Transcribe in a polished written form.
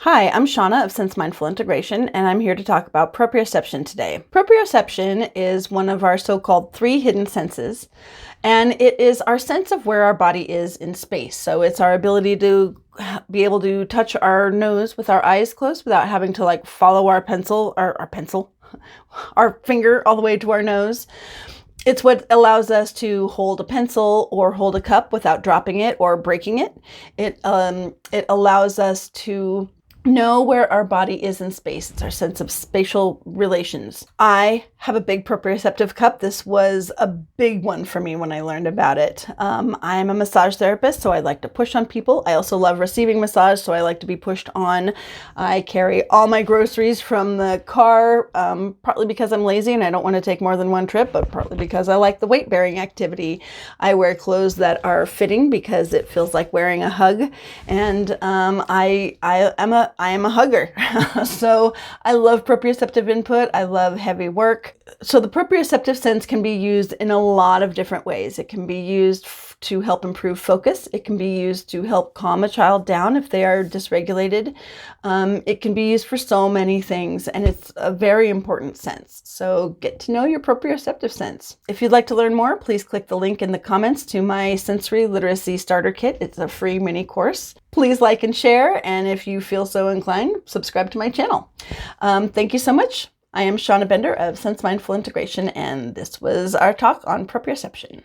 Hi, I'm Shana of Sense Mindful Integration, and I'm here to talk about proprioception today. Proprioception is one of our so-called three hidden senses, and it is our sense of where our body is in space. So it's our ability to be able to touch our nose with our eyes closed without having to follow our our finger all the way to our nose. It's what allows us to hold a pencil or hold a cup without dropping it or breaking it. It allows us to know where our body is in space. It's our sense of spatial relations. I have a big proprioceptive cup. This was a big one for me when I learned about it. I'm a massage therapist, so I like to push on people. I also love receiving massage, so I like to be pushed on. I carry all my groceries from the car, partly because I'm lazy and I don't want to take more than one trip, but partly because I like the weight-bearing activity. I wear clothes that are fitting because it feels like wearing a hug, and I am a hugger. So I love proprioceptive input. I love heavy work. So the proprioceptive sense can be used in a lot of different ways. It can be used to help improve focus. It can be used to help calm a child down if they are dysregulated. It can be used for so many things, and it's a very important sense. So get to know your proprioceptive sense. If you'd like to learn more, please click the link in the comments to my sensory literacy starter kit. It's a free mini course. Please like and share, and if you feel so inclined, subscribe to my channel. Thank you so much. I am Shana Bender of Sense Mindful Integration, and this was our talk on proprioception.